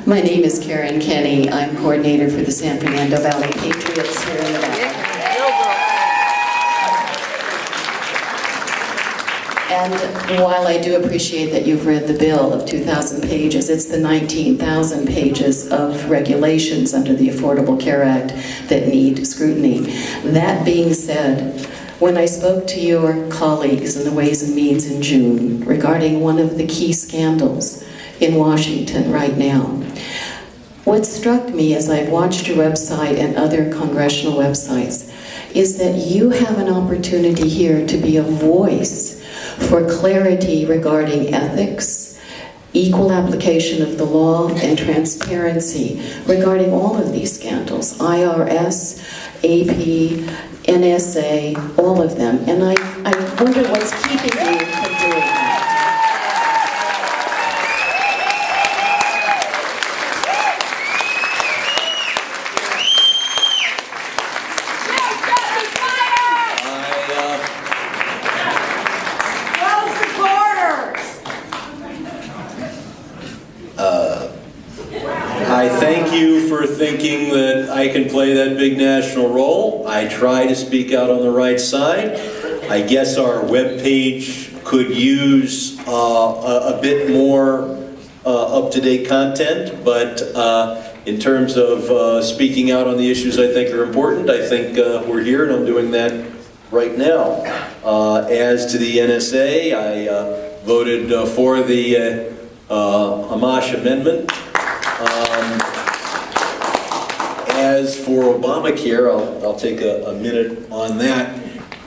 My name is Karen Kenny. I'm coordinator for the San Fernando Valley Patriots here in the Valley. And while I do appreciate that you've read the bill of 2,000 pages, it's the 19,000 pages of regulations under the Affordable Care Act that need scrutiny. That being said, when I spoke to your colleagues in the Ways and Means in June regarding one of the key scandals in Washington right now, what struck me as I watched your website and other congressional websites is that you have an opportunity here to be a voice for clarity regarding ethics, equal application of the law, and transparency regarding all of these scandals, IRS, AP, NSA, all of them. And I wonder what's keeping you from doing that. I thank you for thinking that I can play that big national role. I try to speak out on the right side. I guess our webpage could use a bit more up-to-date content, but in terms of speaking out on the issues I think are important, I think we're here and I'm doing that right now. As to the NSA, I voted for the Amash Amendment. As for Obamacare, I'll take a minute on that.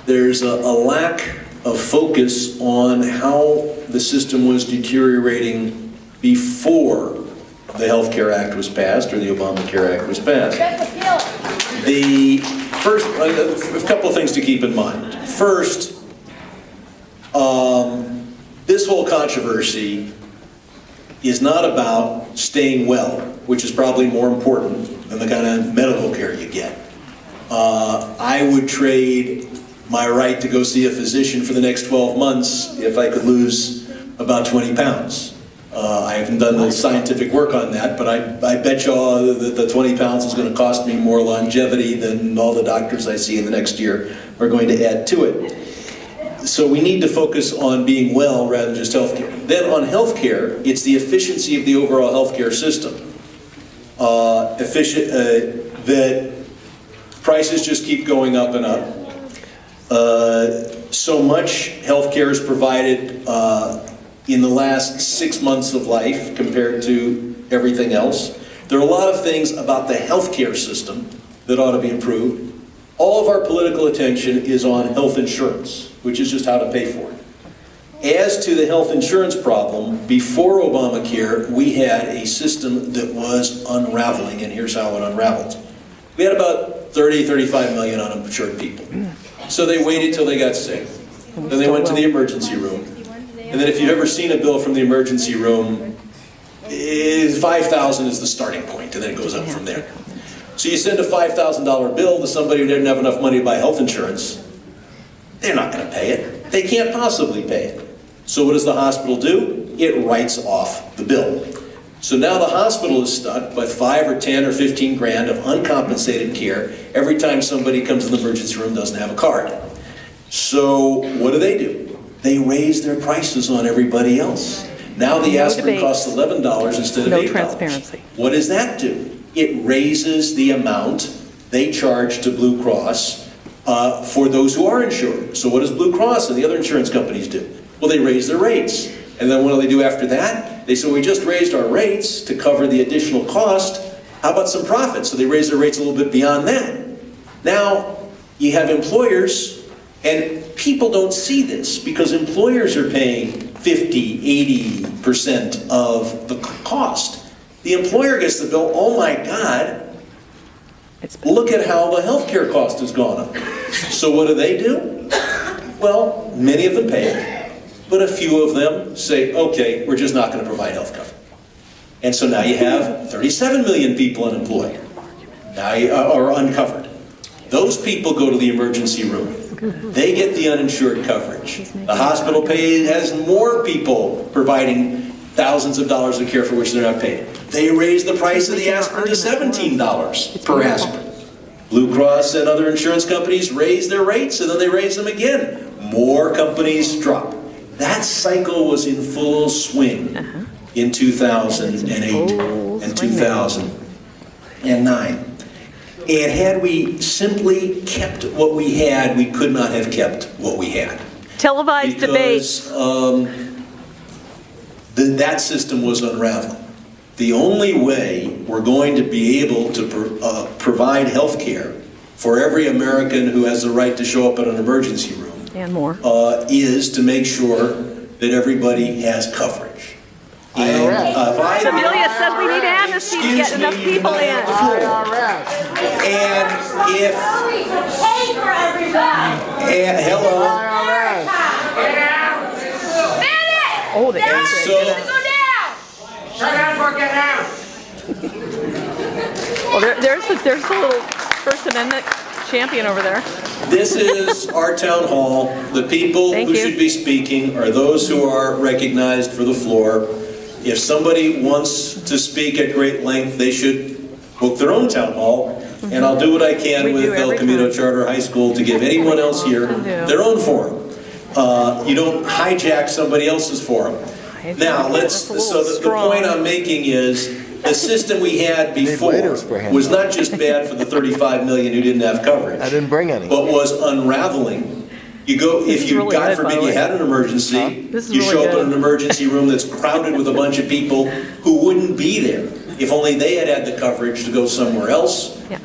There's a lack of focus on how the system was deteriorating before the Health Care Act was passed, or the Obamacare Act was passed. The first, a couple of things to keep in mind. First, this whole controversy is not about staying well, which is probably more important than the kind of medical care you get. I would trade my right to go see a physician for the next 12 months if I could lose about 20 pounds. I haven't done the scientific work on that, but I bet you all that the 20 pounds is going to cost me more longevity than all the doctors I see in the next year are going to add to it. So we need to focus on being well rather than just healthcare. Then on healthcare, it's the efficiency of the overall healthcare system. That prices just keep going up and up. So much healthcare is provided in the last 6 months of life compared to everything else. There are a lot of things about the healthcare system that ought to be improved. All of our political attention is on health insurance, which is just how to pay for it. As to the health insurance problem, before Obamacare, we had a system that was unraveling, and here's how it unraveled. We had about 35 million uninsured people. So they waited till they got sick. Then they went to the emergency room. And then if you've ever seen a bill from the emergency room, 5,000 is the starting point, and then it goes up from there. So you send a $5,000 bill to somebody who didn't have enough money to buy health insurance. They're not going to pay it. They can't possibly pay it. So what does the hospital do? It writes off the bill. So now the hospital is stuck with 5 or 10 or 15 grand of uncompensated care every time somebody comes in the emergency room and doesn't have a card. So what do? They raise their prices on everybody else. Now the aspirin costs $11 instead of $8. Transparency. What does that do? It raises the amount they charge to Blue Cross for those who are insured. So what does Blue Cross and the other insurance companies do? Well, they raise their rates. And then what do they do after that? They say, we just raised our rates to cover the additional cost. How about some profit? So they raise their rates a little bit beyond that. Now, you have employers, and people don't see this because employers are paying 50, 80% of the cost. The employer gets the bill, oh my God, look at how the healthcare cost has gone up. So what do? Well, many of them pay it. But a few of them say, okay, we're just not going to provide health cover. And so now you have 37 million people unemployed, or uncovered. Those people go to the emergency room. They get the uninsured coverage. The hospital has more people providing thousands of dollars of care for which they're not paid. They raised the price of the aspirin to $17 per aspirin. Blue Cross and other insurance companies raised their rates, and then they raised them again. More companies drop. That cycle was in full swing in 2008 and 2009. And had we simply kept what we had, we could not have kept what we had. Televised debates. That system was unraveling. The only way we're going to be able to provide health care for every American who has the right to show up at an emergency room And more. is to make sure that everybody has coverage. Amelia says we need amnesty to get enough people in. And if... hello. Oh, the And so... Shut down or get out! Oh, there's a little First Amendment champion over there. This is our town hall. The people Thank who you. should be speaking are those who are recognized for the floor. If somebody wants to speak at great length, they should book their own town hall. And I'll do what I can We with do El every Camino time. Charter High School to give anyone else here their own forum. You don't hijack somebody else's forum. Now, That's a little the strong. point I'm making is, the system we had before was not just bad for the 35 million who didn't have coverage. I didn't bring any. But was unraveling. You go, This if is you, really God good, by forbid, the you way. had an emergency, This is you really show up good. in an emergency room that's crowded with a bunch of people who wouldn't be there if only they had had the coverage to go somewhere else. Yeah.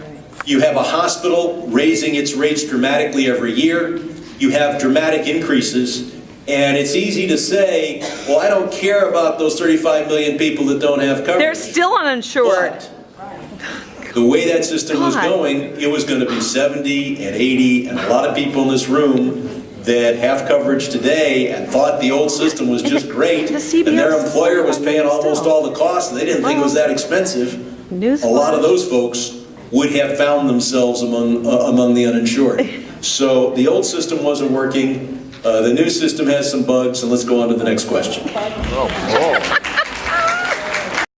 You have a hospital raising its rates dramatically every year. You have dramatic increases. And it's easy to say, well, I don't care about those 35 million people that don't have coverage. They're still uninsured. But the way that system was God. going, it was going to be 70 and 80, and a lot of people in this room that have coverage today and thought the old system was just great, The CBS and their employer was paying almost still. all the costs, and they didn't think it was that expensive. Newsflash. A lot of those folks would have found themselves among the uninsured. So the old system wasn't working. The new system has some bugs, and let's go on to the next question. Oh.